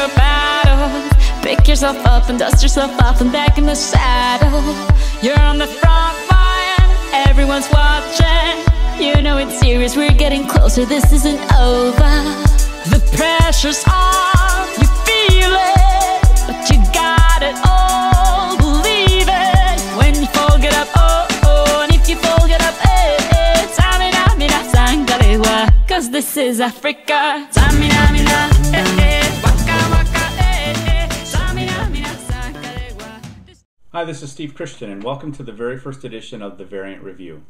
your battles. Pick yourself up and dust yourself off and back in the saddle. You're on the front line, everyone's watching. You know it's serious, we're getting closer, this isn't over. The pressure's on, you feel it, but you got it all, believe it. When you fall, get up, oh, oh, and if you fall, get up, eh, eh. Tamina, mina, sangalewa, cause this is Africa. Tamina, mina, eh, eh, waka, waka, eh, eh. Tamina, mina, sangalewa. Hi, this is Steve Christian, and welcome to the very first edition of the Variant Review.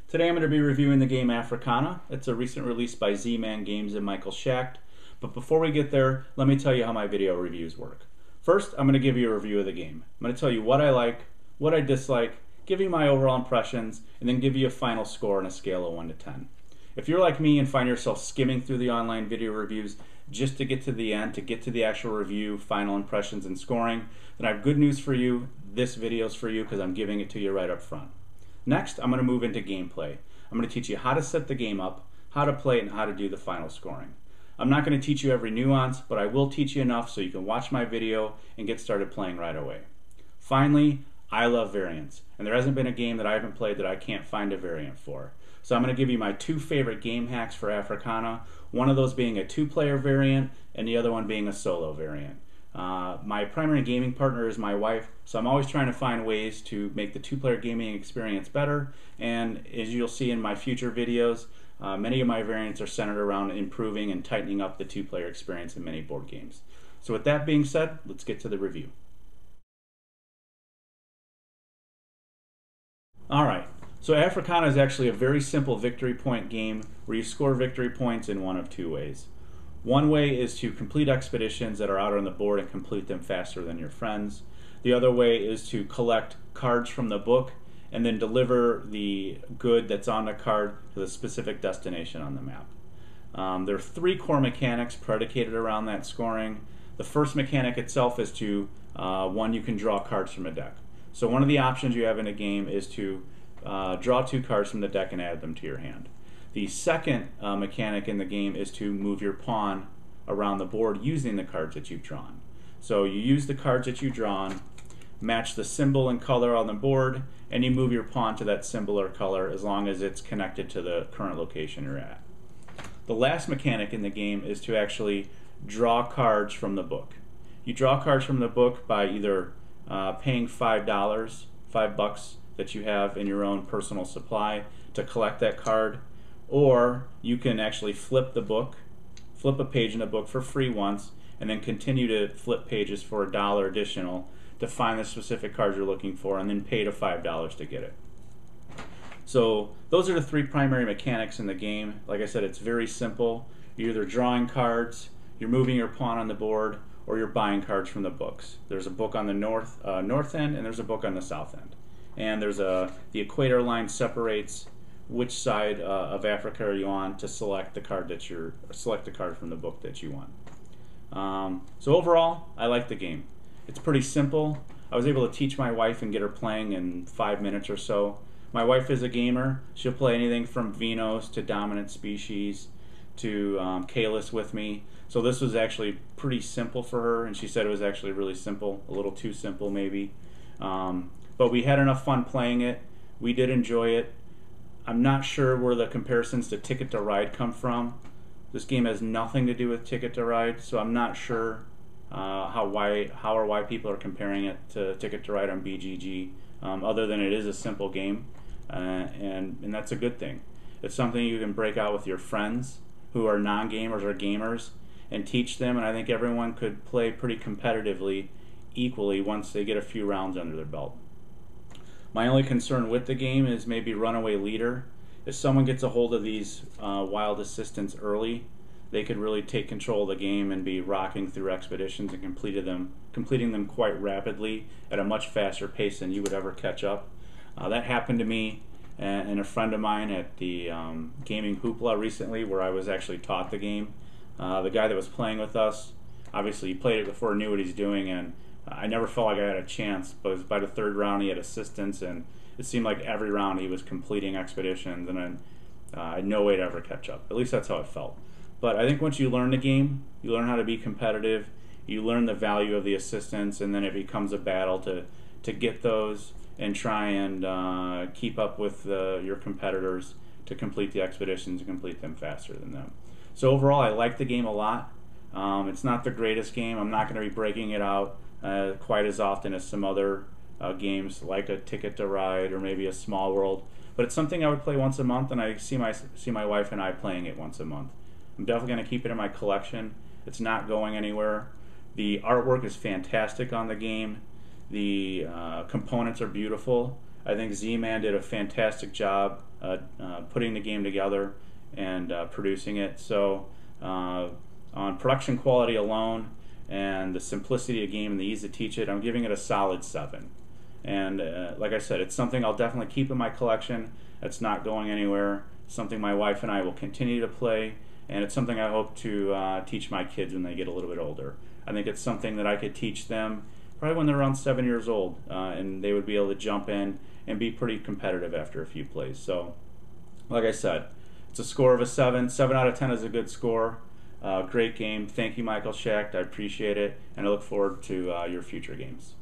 Today I'm going to be reviewing the game Africana. It's a recent release by Z-Man Games and Michael Schacht. But before we get there, let me tell you how my video reviews work. First, I'm going to give you a review of the game. I'm going to tell you what I like, what I dislike, give you my overall impressions, and then give you a final score on a scale of 1 to 10. If you're like me and find yourself skimming through the online video reviews just to get to the end, to get to the actual review, final impressions, and scoring, then I have good news for you. This video's for you because I'm giving it to you right up front. Next, I'm going to move into gameplay. I'm going to teach you how to set the game up, how to play it, and how to do the final scoring. I'm not going to teach you every nuance, but I will teach you enough so you can watch my video and get started playing right away. Finally, I love variants, and there hasn't been a game that I haven't played that I can't find a variant for. So I'm going to give you my 2 favorite game hacks for Africana, one of those being a 2-player variant and the other one being a solo variant. My primary gaming partner is my wife, so I'm always trying to find ways to make the 2-player gaming experience better, and as you'll see in my future videos, many of my variants are centered around improving and tightening up the 2-player experience in many board games. So with that being said, let's get to the review. Alright, so Africana is actually a very simple victory point game where you score victory points in one of 2 ways. One way is to complete expeditions that are out on the board and complete them faster than your friends. The other way is to collect cards from the book and then deliver the good that's on the card to the specific destination on the map. There are 3 core mechanics predicated around that scoring. The first mechanic itself is to, one, you can draw cards from a deck. So one of the options you have in a game is to draw 2 cards from the deck and add them to your hand. The second mechanic in the game is to move your pawn around the board using the cards that you've drawn. So you use the cards that you've drawn, match the symbol and color on the board, and you move your pawn to that symbol or color as long as it's connected to the current location you're at. The last mechanic in the game is to actually draw cards from the book. You draw cards from the book by either paying $5 that you have in your own personal supply to collect that card, or you can actually flip the book, flip a page in the book for free once, and then continue to flip pages for $1 additional to find the specific card you're looking for, and then pay the $5 to get it. So those are the 3 primary mechanics in the game. Like I said, it's very simple. You're either drawing cards, you're moving your pawn on the board, or you're buying cards from the books. There's a book on the north end, and there's a book on the south end. And there's the equator line separates which side of Africa are you on to select the card from the book that you want. So overall, I like the game. It's pretty simple. I was able to teach my wife and get her playing in 5 minutes or so. My wife is a gamer. She'll play anything from Vinos to Dominant Species to Kalis with me. So this was actually pretty simple for her, and she said it was actually really simple, a little too simple maybe. But we had enough fun playing it. We did enjoy it. I'm not sure where the comparisons to Ticket to Ride come from. This game has nothing to do with Ticket to Ride, so I'm not sure how or why people are comparing it to Ticket to Ride on BGG, other than it is a simple game, and that's a good thing. It's something you can break out with your friends who are non-gamers or gamers and teach them, and I think everyone could play pretty competitively equally once they get a few rounds under their belt. My only concern with the game is maybe runaway leader. If someone gets a hold of these wild assistants early, they could really take control of the game and be rocking through expeditions and completing them quite rapidly at a much faster pace than you would ever catch up. That happened to me and a friend of mine at the Gaming Hoopla recently, where I was actually taught the game. The guy that was playing with us, obviously he played it before, knew what he's doing, and I never felt like I had a chance, but by the 3rd round he had assistance, and it seemed like every round he was completing expeditions, and I had no way to ever catch up. At least that's how it felt. But I think once you learn the game, you learn how to be competitive, you learn the value of the assistants, and then it becomes a battle to get those and try and keep up with your competitors to complete the expeditions and complete them faster than them. So overall, I like the game a lot. It's not the greatest game. I'm not going to be breaking it out quite as often as some other games like a Ticket to Ride or maybe a Small World, but it's something I would play once a month, and I see my wife and I playing it once a month. I'm definitely going to keep it in my collection. It's not going anywhere. The artwork is fantastic on the game. The components are beautiful. I think Z-Man did a fantastic job putting the game together and producing it. So on production quality alone and the simplicity of the game and the ease to teach it, I'm giving it a solid 7. And like I said, it's something I'll definitely keep in my collection. It's not going anywhere. It's something my wife and I will continue to play, and it's something I hope to teach my kids when they get a little bit older. I think it's something that I could teach them probably when they're around 7 years old, and they would be able to jump in and be pretty competitive after a few plays. So, like I said, it's a score of a 7. 7 out of 10 is a good score. Great game. Thank you, Michael Schacht. I appreciate it, and I look forward to your future games.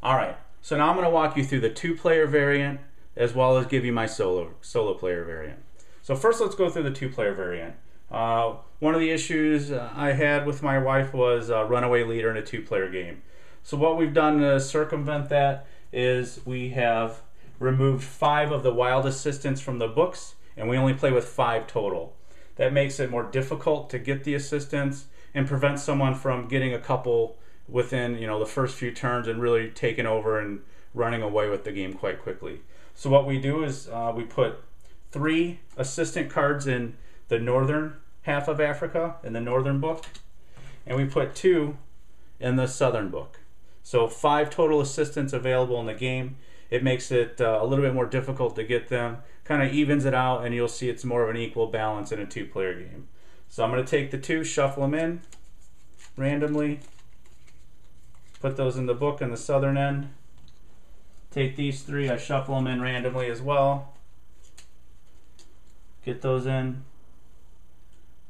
All right, so now I'm going to walk you through the 2-player variant as well as give you my solo player variant. So first, let's go through the 2-player variant. One of the issues I had with my wife was a runaway leader in a 2-player game. So what we've done to circumvent that is we have removed 5 of the wild assistants from the books, and we only play with 5 total. That makes it more difficult to get the assistants and prevents someone from getting a couple within the first few turns and really taking over and running away with the game quite quickly. So what we do is we put 3 assistant cards in the northern half of Africa in the northern book, and we put 2 in the southern book. So 5 total assistants available in the game. It makes it a little bit more difficult to get them, kind of evens it out, and you'll see it's more of an equal balance in a 2-player game. So I'm going to take the 2, shuffle them in randomly, put those in the book in the southern end. Take these 3, I shuffle them in randomly as well. Get those in.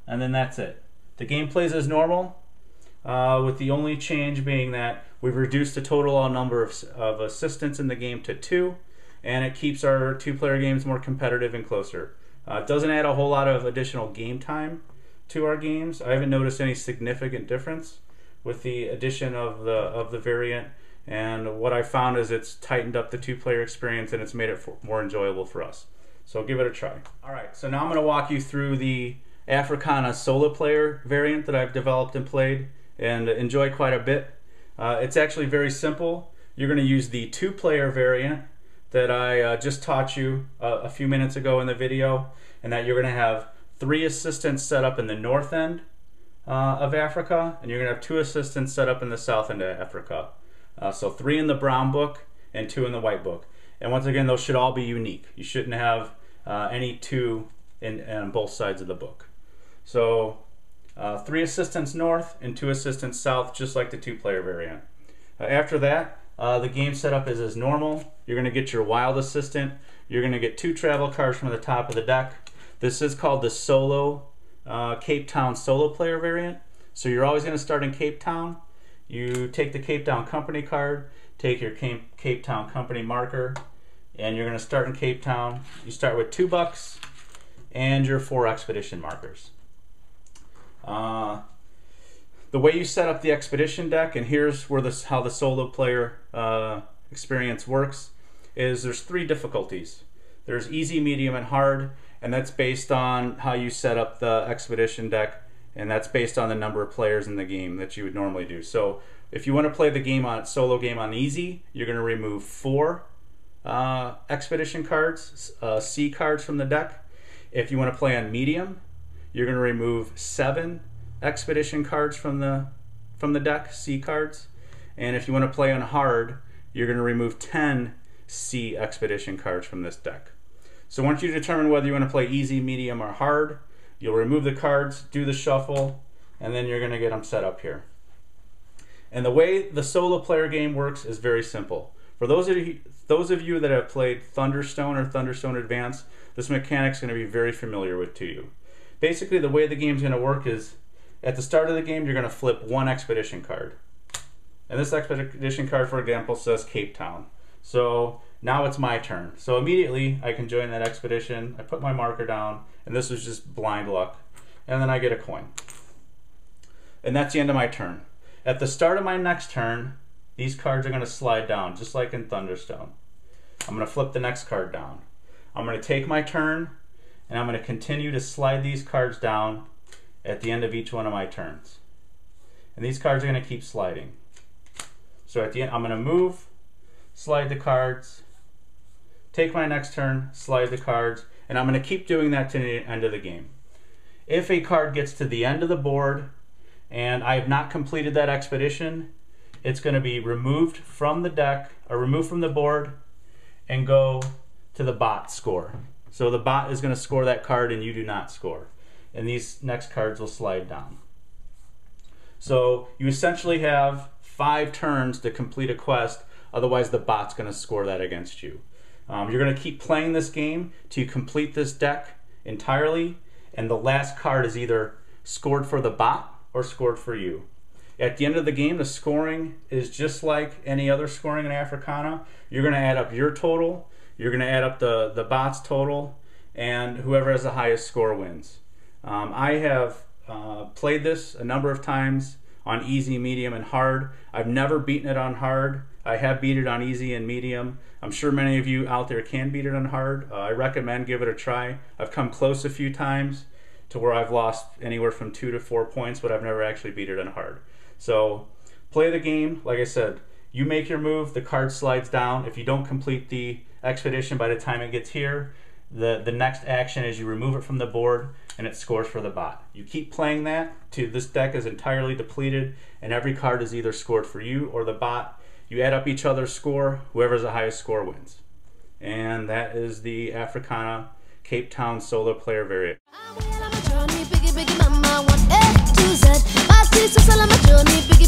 And then that's it. The game plays as normal, with the only change being that we've reduced the total number of assistants in the game to 2, and it keeps our 2-player games more competitive and closer. It doesn't add a whole lot of additional game time to our games. I haven't noticed any significant difference with the addition of the variant, and what I found is it's tightened up the 2-player experience and it's made it more enjoyable for us. So give it a try. Alright, so now I'm going to walk you through the Africana solo player variant that I've developed and played and enjoy quite a bit. It's actually very simple. You're going to use the 2-player variant that I just taught you a few minutes ago in the video, and that you're going to have 3 assistants set up in the north end of Africa, and you're going to have 2 assistants set up in the south end of Africa. So 3 in the brown book and 2 in the white book. And once again, those should all be unique. You shouldn't have any 2 on both sides of the book. So 3 assistants north and 2 assistants south, just like the 2-player variant. After that, the game setup is as normal. You're going to get your wild assistant. You're going to get 2 travel cards from the top of the deck. This is called the solo Cape Town solo player variant. So you're always going to start in Cape Town. You take the Cape Town company card, take your Cape Town company marker, and you're going to start in Cape Town. You start with $2 and your 4 expedition markers. The way you set up the expedition deck, and here's where how the solo player experience works, is there's 3 difficulties. There's easy, medium, and hard, and that's based on how you set up the expedition deck, and that's based on the number of players in the game that you would normally do. So if you want to play the game solo game on easy, you're going to remove 4 expedition cards, C cards from the deck. If you want to play on medium, you're going to remove 7 expedition cards from the deck, C cards. And if you want to play on hard, you're going to remove 10 C expedition cards from this deck. So once you determine whether you want to play easy, medium, or hard, you'll remove the cards, do the shuffle, and then you're going to get them set up here. And the way the solo player game works is very simple. For those of you that have played Thunderstone or Thunderstone Advance, this mechanic's going to be very familiar to you. basically the way the game's going to work is at the start of the game, you're going to flip one expedition card. And this expedition card, for example, says Cape Town. So now it's my turn. So immediately I can join that expedition. I put my marker down, and this was just blind luck. And then I get a coin. And that's the end of my turn. At the start of my next turn, these cards are going to slide down, just like in Thunderstone. I'm going to flip the next card down. I'm going to take my turn, and I'm going to continue to slide these cards down at the end of each one of my turns. And these cards are going to keep sliding. So at the end, I'm going to move, slide the cards, take my next turn, slide the cards, and I'm going to keep doing that to the end of the game. If a card gets to the end of the board and I have not completed that expedition, it's going to be removed from the deck, or removed from the board, and go to the bot score. So the bot is going to score that card and you do not score. And these next cards will slide down. So you essentially have 5 turns to complete a quest, otherwise the bot's going to score that against you. You're going to keep playing this game till you complete this deck entirely, and the last card is either scored for the bot or scored for you. At the end of the game, the scoring is just like any other scoring in Africana. You're going to add up your total, you're going to add up the bot's total, and whoever has the highest score wins. I have played this a number of times on easy, medium, and hard. I've never beaten it on hard. I have beat it on easy and medium. I'm sure many of you out there can beat it on hard. I recommend give it a try. I've come close a few times to where I've lost anywhere from 2 to 4 points, but I've never actually beat it on hard. So play the game. Like I said, you make your move, the card slides down. If you don't complete the expedition by the time it gets here, the next action is you remove it from the board and it scores for the bot. You keep playing that till this deck is entirely depleted and every card is either scored for you or the bot. You add up each other's score, whoever's the highest score wins. And that is the Africana Cape Town solo player variant. Big